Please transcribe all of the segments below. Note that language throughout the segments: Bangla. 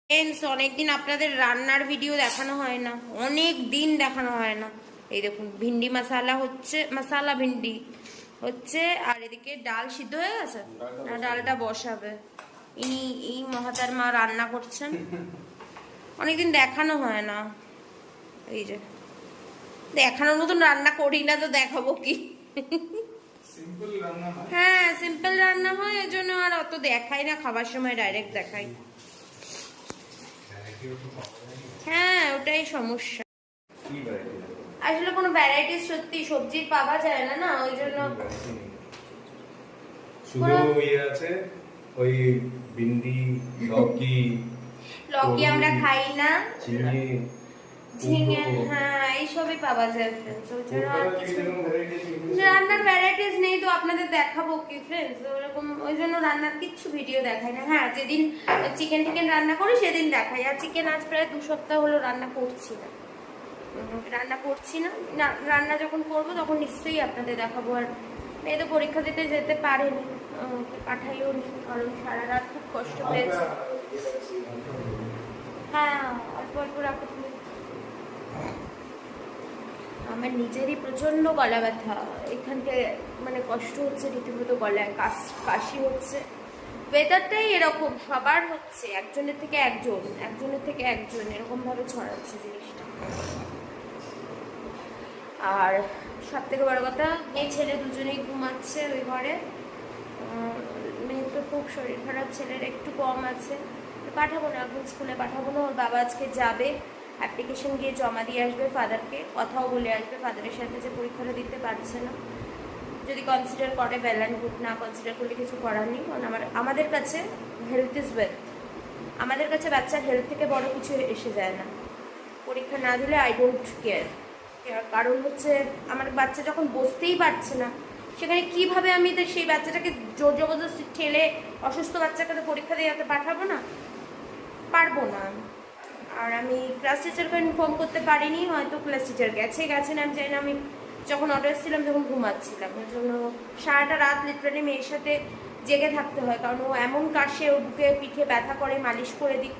ফ্রেন্ডস, অনেকদিন আপনাদের রান্নার ভিডিও দেখানো হয় না, অনেক দিন দেখানো হয় না। এই দেখুন, ভিন্ডি মশালা হচ্ছে, মশালা ভিন্ডি হচ্ছে, আর এদিকে ডাল সিদ্ধ হয়ে গেছে, না ডালটা বসাবে। ইনি এই মহাতার রান্না করছেন, অনেকদিন দেখানো হয় না। এই যে দেখানোর মতন রান্না করি না তো দেখাবো কি? হ্যাঁ, সিম্পল রান্না হয়, এই জন্য আর অত দেখাই না, খাবার সময় ডাইরেক্ট দেখাই। হ্যাঁ, ওটাই সমস্যা। আসলে কোনো ভ্যারাইটিস সত্যি সবজির পাওয়া যায় না, না ওই জন্য শুধু ইয়ে আছে, ওই ভিন্ডি, লকি। লকি আমরা খাই না, ঝিঙে, ঝিঙে, হ্যাঁ এইসবই পাওয়া যায় ফ্রেন্ডস। ওই জন্য আর কিছু রান্নার ভ্যারাইটিস নেই তো আপনাদের দেখাবো কি ফ্রেন্ডস, ওরকম ওই জন্য রান্নার কিচ্ছু ভিডিও দেখাই না। হ্যাঁ, যেদিন চিকেন টিকেন রান্না করি সেদিন দেখাই। আর চিকেন আজ প্রায় 2 সপ্তাহ হলো রান্না করছি না, রান্না যখন করবো তখন নিশ্চয়ই আপনাদের দেখাবো। আর মেয়ে তো পরীক্ষা দিতে যেতে পারেনি, পাঠাইও নি, কারণ সারা রাত খুব কষ্ট হয়েছে। হ্যাঁ, অল্প অল্প রাখো তুমি। আমার নিজেরই প্রচন্ড গলা ব্যথা, এখান থেকে মানে কষ্ট হচ্ছে রীতিমতো, গলায় কাশি হচ্ছে। ওয়েদারটাই এরকম, সবার হচ্ছে, একজনের থেকে একজন, একজনের থেকে একজন, এরকম ভাবে ছড়াচ্ছে জিনিসটা। আর সব থেকে বড় কথা, মেয়ে ছেলে দুজনেই ঘুমাচ্ছে ওই ঘরে। মেয়ের তো খুব শরীর খারাপ, ছেলের একটু কম আছে। পাঠাবো না এখন, স্কুলে পাঠাবো না। ওর বাবা আজকে যাবে, অ্যাপ্লিকেশন গিয়ে জমা দিয়ে আসবে ফাদারকে, কথাও বলে আসবে ফাদারের সাথে যে পরীক্ষাটা দিতে পারছে না। যদি কনসিডার করে ওয়েল অ্যান্ড গুড, না কনসিডার করলে কিছু করার নেই। কারণ আমাদের কাছে হেলথ ইজ ওয়েলথ, আমাদের কাছে বাচ্চার হেলথ থেকে বড় কিছু এসে যায় না। পরীক্ষা না দিলে আই ডোন্ট কেয়ার। কারণ হচ্ছে আমার বাচ্চা যখন বসতেই পারছে না, সেখানে কিভাবে আমি সেই বাচ্চাটাকে জোর জবরদস্তি ঠেলে, অসুস্থ বাচ্চাকে তো পরীক্ষা দিয়ে পাঠাবো না, পারবো না। আর আমি ক্লাস টিচারকে ইনফর্ম করতে পারিনি, হয়তো ক্লাস টিচার গেছে না, আমি জানি না। আমি যখন অর্ডার এসেছিলাম তখন ঘুমাচ্ছিলাম, ওই জন্য সারাটা রাত লিটারালি মেয়ের সাথে জেগে থাকতে হয়। কারণ ও এমন কাশে, ও বুকে পিঠে ব্যথা করে, মালিশ করে দিই,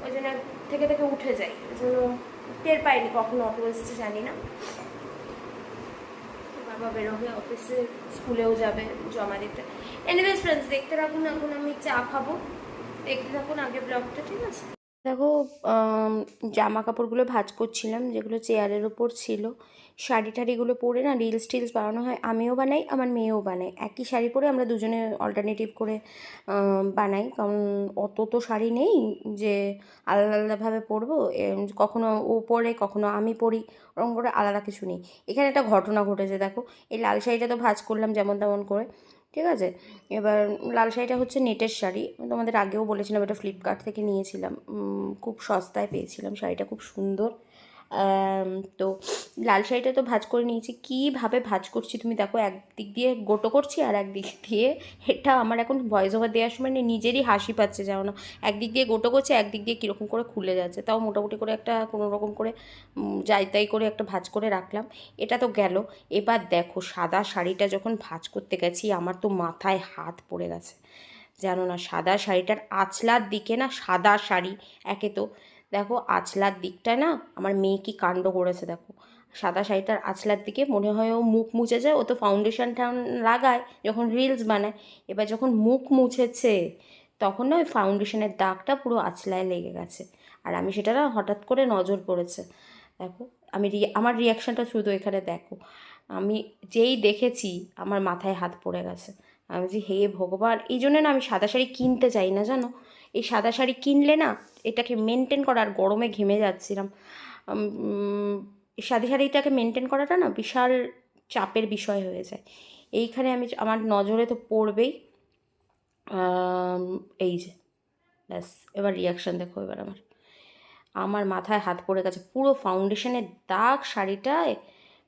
ওই জন্য থেকে উঠে যাই। ওই জন্য টের পাইনি কখনো অটো এসেছে, জানি না। বাবা বেরোবে অফিসে, স্কুলেও যাবে জমা দিতে। এনিওয়েজ ফ্রেন্ডস, দেখতে থাকুন, এখন আমি চা খাবো, দেখতে থাকুন আগে ব্লগটা, ঠিক আছে? দেখো, জামা কাপড়গুলো ভাঁজ করছিলাম, যেগুলো চেয়ারের ওপর ছিল। শাড়ি টাড়িগুলো পরে না রিলস টিলস বানানো হয়, আমিও বানাই, আমার মেয়েও বানায়। একই শাড়ি পরে আমরা দুজনে অল্টারনেটিভ করে বানাই, কারণ অত তো শাড়ি নেই যে আলাদা আলাদাভাবে পরবো। কখনো ও পরে, কখনো আমি পরি, ওরকম করে আলাদা কিছু নেই। এখানে একটা ঘটনা ঘটেছে, দেখো। এই লাল শাড়িটা তো ভাঁজ করলাম যেমন তেমন করে, ঠিক আছে। এবার লাল শাড়িটা হচ্ছে নেটের শাড়ি, তোমাদের আগেও বলেছিলাম, এটা ফ্লিপকার্ট থেকে নিয়েছিলাম, খুব সস্তায় পেয়েছিলাম, শাড়িটা খুব সুন্দর। তো লাল শাড়িটা তো ভাঁজ করে নিয়েছি। কীভাবে ভাঁজ করছি তুমি দেখো, একদিক দিয়ে গোটো করছি আর একদিক দিয়ে, এটা আমার এখন ভয়েস ওভার দেওয়ার সময় নিজেরই হাসি পাচ্ছে, যেন না একদিক দিয়ে গোটো করছে, একদিক দিয়ে কীরকম করে খুলে যাচ্ছে। তাও মোটামুটি করে একটা কোনো রকম করে যাই তাই করে একটা ভাঁজ করে রাখলাম। এটা তো গেল। এবার দেখো, সাদা শাড়িটা যখন ভাঁজ করতে গেছি, আমার তো মাথায় হাত পড়ে গেছে, জানো না। সাদা শাড়িটার আঁচলার দিকে না, সাদা শাড়ি একে তো, দেখো আঁচলার দিকটা না, আমার মেয়ে কি কাণ্ড করেছে দেখো। সাদা শাড়িটার আঁচলার দিকে মনে হয় ও মুখ মুছে যায়, ও তো ফাউন্ডেশন লাগায় যখন রিলস বানায়। এবার যখন মুখ মুছেছে, তখন না ওই ফাউন্ডেশনের দাগটা পুরো আঁচলায় লেগে গেছে। আর আমি সেটা না হঠাৎ করে নজর পড়েছে, দেখো। আমার রিয়াকশানটা শুধু এখানে দেখো। আমি যেই দেখেছি, আমার মাথায় হাত পড়ে গেছে। আমি যে হে ভগবান, এই জন্য না আমি সাদা শাড়ি কিনতে চাই না, জানো। এই সাদা শাড়ি কিনলে না, এটাকে মেনটেন করা, আর গরমে ঘেমে যাচ্ছিলাম, সাদা শাড়িটাকে মেনটেন করাটা না বিশাল চাপের বিষয় হয়ে যায়। এইখানে আমার নজরে তো পড়বেই। এই যে ব্যাস, এবার রিয়াকশান দেখো। এবার আমার আমার মাথায় হাত পড়ে গেছে, পুরো ফাউন্ডেশনের দাগ শাড়িটায়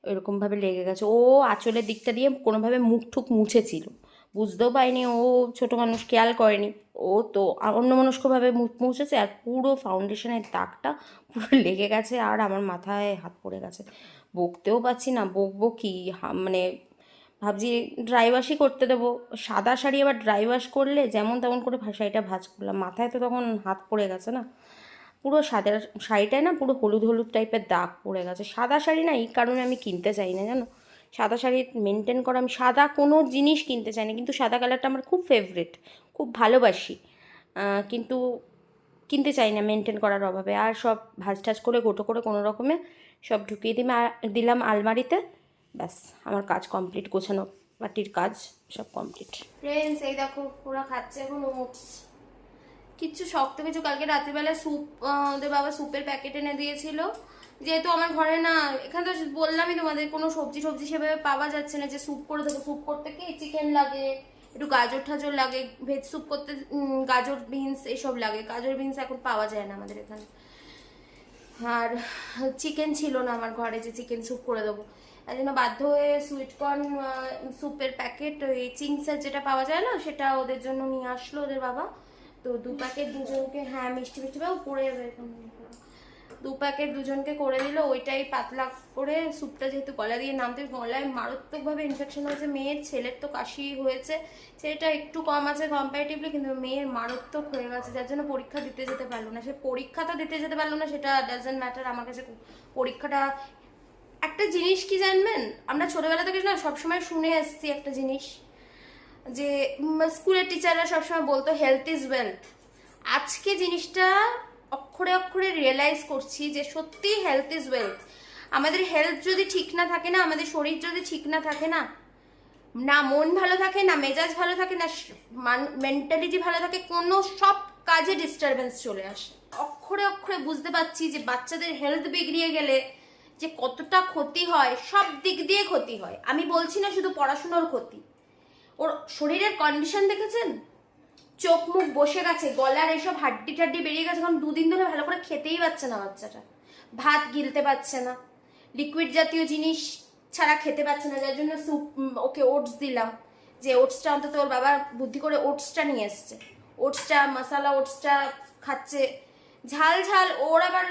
এরকমভাবে লেগে গেছে। ও আঁচলের দিকটা দিয়ে কোনোভাবে মুখ ঠুক মুছেছিল, বুঝতেও পারিনি, ও ছোটো মানুষ, খেয়াল করেনি। ও তো অন্যমনস্কভাবে মুখ মুছেছে, আর পুরো ফাউন্ডেশনের দাগটা পুরো লেগে গেছে, আর আমার মাথায় হাত পড়ে গেছে। বকতেও পারছি না, বকবো কি, মানে ভাবছি ড্রাই ওয়াশই করতে দেবো। সাদা শাড়ি আবার ড্রাই ওয়াশ করলে যেমন তেমন করে শাড়িটা ভাঁজ করলাম, মাথায় তো তখন হাত পড়ে গেছে না, পুরো সাদা শাড়িটায় না পুরো হলুদ হলুদ টাইপের দাগ পড়ে গেছে। সাদা শাড়ি না এই কারণে আমি কিনতে চাই না জানো, সাদা শাড়ি মেনটেন করা, আমি সাদা কোনো জিনিস কিনতে চাই না, কিন্তু সাদা কালারটা আমার খুব ফেভারিট, খুব ভালোবাসি, কিন্তু কিনতে চাই না মেনটেন করার অভাবে। আর সব ভাজ টাজ করে গোটো করে কোনো রকমে সব ঢুকিয়ে দিলাম আলমারিতে, ব্যাস আমার কাজ কমপ্লিট, গোছানো পাটির কাজ সব কমপ্লিট। ফ্রেন্ডস এই দেখো ওরা খাচ্ছে এখন ওটস, কিচ্ছু শক্ত কিছু। কালকে রাত্রিবেলা স্যুপ, ওদের বাবা স্যুপের প্যাকেট এনে দিয়েছিল, যেহেতু আমার ঘরে না এখানে তো বললামই তোমাদের কোনো সবজি সেভাবে পাওয়া যাচ্ছে না যে স্যুপ করে দেবো। স্যুপ করতে কি চিকেন লাগে, একটু গাজর ঠাজর লাগে, ভেজ স্যুপ করতে গাজর বিনস এসব লাগে, গাজর বিনস এখন পাওয়া যায় না আমাদের এখানে। আর চিকেন ছিল না আমার ঘরে যে চিকেন স্যুপ করে দেবো, তাই জন্য বাধ্য হয়ে সুইটকর্ন স্যুপের প্যাকেট, ওই চিংসের যেটা পাওয়া যায় না সেটা ওদের জন্য নিয়ে আসলো ওদের বাবা। তো 2 প্যাকেট দুজনকে, হ্যাঁ মিষ্টি ভাও পড়ে যাবে, 2 প্যাকেট দুজনকে করে দিল। ওইটাই পাতলা করে স্যুপটা, যেহেতু গলা দিয়ে নামতে, গলায় মারাত্মকভাবে ইনফেকশন হয়েছে মেয়ের, ছেলের তো কাশি হয়েছে, সেটা একটু কম আছে কম্পারেটিভলি, কিন্তু মেয়ের মারাত্মক হয়ে গেছে, যার জন্য পরীক্ষা দিতে যেতে পারলো না। সে পরীক্ষা তো দিতে যেতে পারলো না, সেটা ডাজন্ট ম্যাটার আমার কাছে। পরীক্ষাটা একটা জিনিস কি জানবেন, আমরা ছোটবেলা থেকে না সবসময় শুনে এসেছি একটা জিনিস, যে স্কুলের টিচাররা সবসময় বলতো হেলথ ইজ ওয়েলথ। আজকে জিনিসটা অক্ষরে অক্ষরে রিয়েলাইজ করছি যে সত্যি হেলথ ইজ ওয়েলথ। আমাদের হেলথ যদি ঠিক না থাকে না, আমাদের শরীর যদি ঠিক না থাকে না, না মন ভালো থাকে, না মেজাজ ভালো থাকে, না মেন্টালিটি ভালো থাকে, কোনো সব কাজে ডিস্টারবেন্স চলে আসে। অক্ষরে অক্ষরে বুঝতে পারছি যে বাচ্চাদের হেলথ বিগড়িয়ে গেলে যে কতটা ক্ষতি হয়, সব দিক দিয়ে ক্ষতি হয়। আমি বলছি না শুধু পড়াশোনার ক্ষতি, ওর শরীরের কন্ডিশন দেখেছেন, চোখ মুখ বসে গেছে, গলার এসব হাড্ডি টাড্ডি বেরিয়ে গেছে, কারণ 2 দিন ধরে ভালো করে খেতেই পাচ্ছে না বাচ্চাটা, ভাত গিলতে পারছে না, লিকুইড জাতীয় জিনিস ছাড়া খেতে পারছে না, যার জন্য স্যুপ, ওকে ওটস দিলাম, যে ওটসটা অন্তত ওর বাবা বুদ্ধি করে ওটসটা নিয়ে এসছে, ওটসটা মশালা ওটসটা খাচ্ছে, ঝাল ঝাল, ওর আবার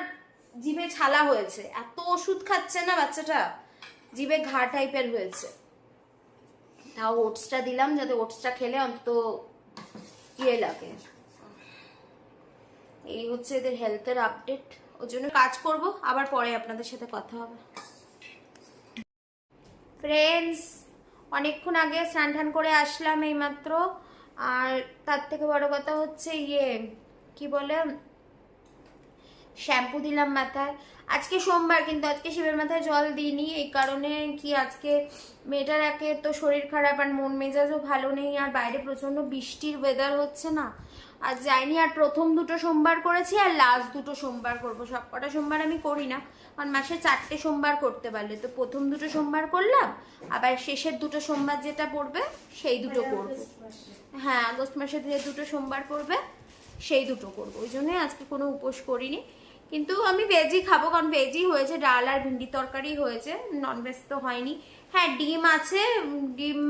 জিভে ছালা হয়েছে, এত ওষুধ খাচ্ছে না বাচ্চাটা, জিভে ঘা টাইপের হয়েছে, তাও ওটসটা দিলাম যাতে ওটসটা খেলে অন্তত ইয়ে লাগে। এই হচ্ছে এদের হেলথের আপডেট, ওর জন্য কাজ করব, আবার পরে আপনাদের সাথে কথা হবে। ফ্রেন্ডস অনেকক্ষণ আগে স্নান টান করে আসলাম এইমাত্র, আর তার থেকে বড় কথা হচ্ছে কি বলে, শ্যাম্পু দিলাম মাথায়। আজকে সোমবার, কিন্তু আজকে শিবের মাথায় জল দিইনি, এই কারণে কি আজকে মেয়েটার একে তো শরীর খারাপ, আর মন মেজাজও ভালো নেই, আর বাইরে প্রচন্ড বৃষ্টির ওয়েদার হচ্ছে না, আর যাইনি। আর প্রথম 2টো সোমবার করেছি, আর লাস্ট 2টো সোমবার করবো। সব কটা সোমবার আমি করি না, কারণ মাসে 4টে সোমবার করতে পারলে, তো প্রথম 2টো সোমবার করলাম, আবার শেষের 2টো সোমবার যেটা পড়বে সেই 2টো করবো। হ্যাঁ, আগস্ট মাসে যে 2টো সোমবার পড়বে সেই 2টো করবো, ওই জন্যই আজকে কোনো উপোস করিনি। কিন্তু আমি ভেজই খাবো, কারণ ভেজই হয়েছে, ডাল আর ভিন্ডি তরকারি হয়েছে, ননভেজ তো হয়নি। হ্যাঁ ডিম আছে, ডিম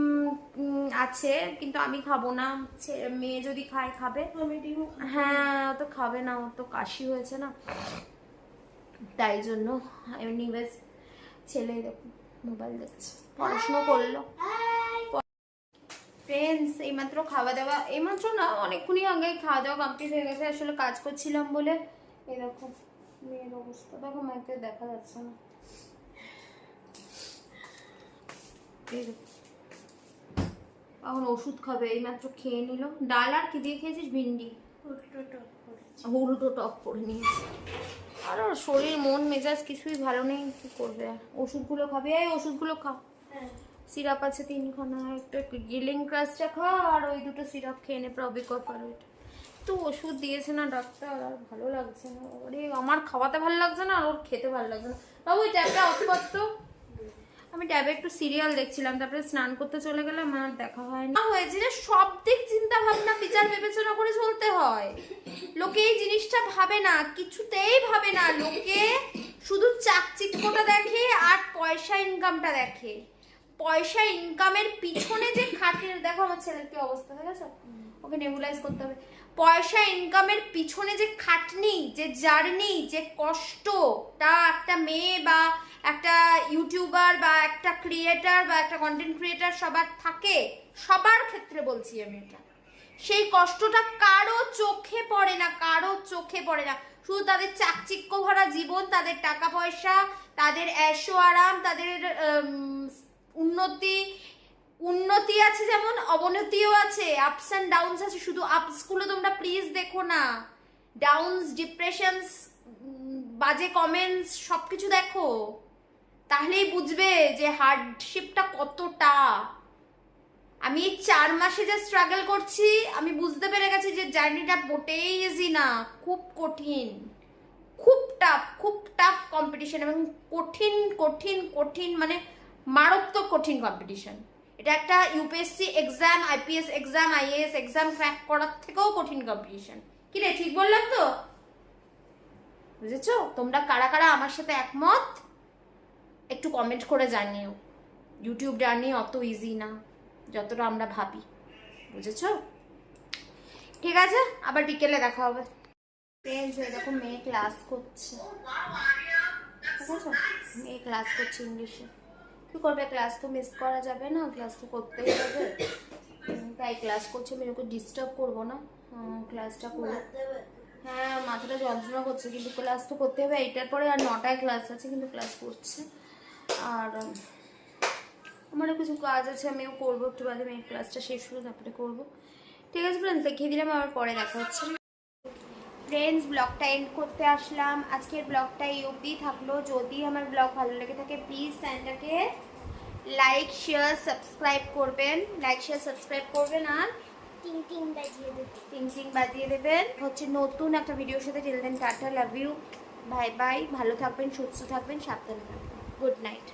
আছে, কিন্তু আমি খাবো না, মেয়ে যদি খায় খাবে। হ্যাঁ ও তো খাবে না, ও তো কাশি হয়েছে না, তাই জন্য। এমনিওয়েজ ছেলে দেখুন মোবাইল দেখছে, পড়াশোনা করলো। ফ্রেন্ডস এইমাত্র খাওয়া দাওয়া, এইমাত্র না অনেকক্ষণই আগে খাওয়া দাওয়া কমপ্লিট হয়ে গেছে, আসলে কাজ করছিলাম বলে। এই দেখো মেয়ের অবস্থা দেখো, মাইকে দেখা যাচ্ছে না, এখন ওষুধ খাবে, এইমাত্র খেয়ে নিল। ডাল আর কি দিয়ে খেয়েছিস? ভিন্ডি, উল্টো টক করে নিয়েছে। আর ওর শরীর মন মেজাজ কিছুই ভালো নেই, কি করবে। ওষুধগুলো খাবে, এই ওষুধগুলো খা, সিরাপ আছে 3খানা, একটু গিলিং ক্রাসটা খা, আর ওই 2টো সিরাপ খেয়ে নে, প্রবিকফ আর ওইটা। তো ওষুধ দিয়েছে না ডাক্তার, আর ভালো লাগছে না, ওরে আমার খাওয়াতে ভালো লাগছে না, আর ওর খেতে ভালো লাগছে না। বাবু ওই ট্যাবটা অফ করতো, আমি ট্যাবে একটু সিরিয়াল দেখছিলাম, তারপরে স্নান করতে চলে গেলাম, আর দেখা হয়নি। হয়েছে যে সব দিক চিন্তা ভাবনা বিচার বিবেচনা করে চলতে হয়, লোকে এই জিনিসটা ভাবে না, কিছুতেই ভাবে না, লোকে শুধু চাকচিক্যটা দেখে আর পয়সা ইনকামটা দেখে। পয়সা ইনকামের পিছনে যে খাটের, দেখো আমার ছেলের কি অবস্থা হয়ে গেছে, ওকে নেবুলাইজ করতে হবে। পয়সা ইনকামের পিছনে যে খাটনি, যে জার্নি, যে কষ্টটা একটা মেয়ে বা একটা ইউটিউবার বা একটা ক্রিয়েটার বা একটা কন্টেন্ট ক্রিয়েটার সবার থাকে, সবার ক্ষেত্রে বলছি আমি এটা, সেই কষ্টটা কারো চোখে পড়ে না, কারো চোখে পড়ে না। শুধু তাদের চাকচিক্য ভরা জীবন, তাদের টাকা পয়সা, তাদের ऐशो আরাম, তাদের উন্নতি আছে, যেমন অবনতিও আছে, আপস অ্যান্ড ডাউনস আছে। শুধু আপসগুলো তোমরা প্লিজ দেখো না, ডাউনস, ডিপ্রেশনস, বাজে কমেন্টস সবকিছু দেখো, তাহলেই বুঝবে যে হার্ডশিপটা কতটা। আমি এই 4 মাসে যে স্ট্রাগল করছি, আমি বুঝতে পেরে গেছি যে জার্নিটা মোটেই ইজি না, খুব কঠিন, খুব টাফ কম্পিটিশন, এবং কঠিন কঠিন কঠিন মানে মারাত্মক কঠিন কম্পিটিশন। এটা একটা UPSC exam, IPS exam, IAS exam crack করার থেকেও কঠিন কম্পিটিশন। কি রে, ঠিক বললাম তো? বুঝেছো? তোমরা কারা কারা আমার সাথে একমত একটু কমেন্ট করে জানিও। ইউটিউব জার্নি অত ইজি না যতটা আমরা ভাবি, বুঝেছো? ঠিক আছে, আবার বিকেলে দেখা হবে। ফ্রেন্ডস, দেখো মেয়ে ক্লাস করছে, ঠিক আছে? মেয়ে ক্লাস করছে ইংলিশে। কি করবে, ক্লাস তো মিস করা যাবে না, ক্লাস তো করতেই হবে, তাই ক্লাস করছে। আমি ওকে ডিস্টার্ব করবো না, ক্লাসটা করবো। হ্যাঁ, মাথাটা যন্ত্রণা করছে, কিন্তু ক্লাস তো করতে হবে। 8টার পরে আর 9টায় ক্লাস আছে, কিন্তু ক্লাস করছে। আর আমারও কিছু কাজ আছে, আমিও করবো একটু বাদে, মেয়ে ক্লাসটা শেষ হলো তারপরে করবো। ঠিক আছে ফ্রেন্ডস, দেখিয়ে দিলাম, আবার পরে দেখা হচ্ছে। ফ্রেন্ডস, ব্লগটা এন্ড করতে আসলাম। আজকের ব্লগটা এই অবধি থাকলো। যদি আমার ব্লগ ভালো লেগে থাকে প্লিজ চ্যানেলটাকে লাইক শেয়ার সাবস্ক্রাইব করবেন, আর টিং টিং বাজিয়ে দেবেন। হচ্ছে নতুন একটা ভিডিওর সাথে। Till then tata, love you, bye bye. ভালো থাকবেন, সুস্থ থাকবেন, সাবধানে থাকবেন। Good night.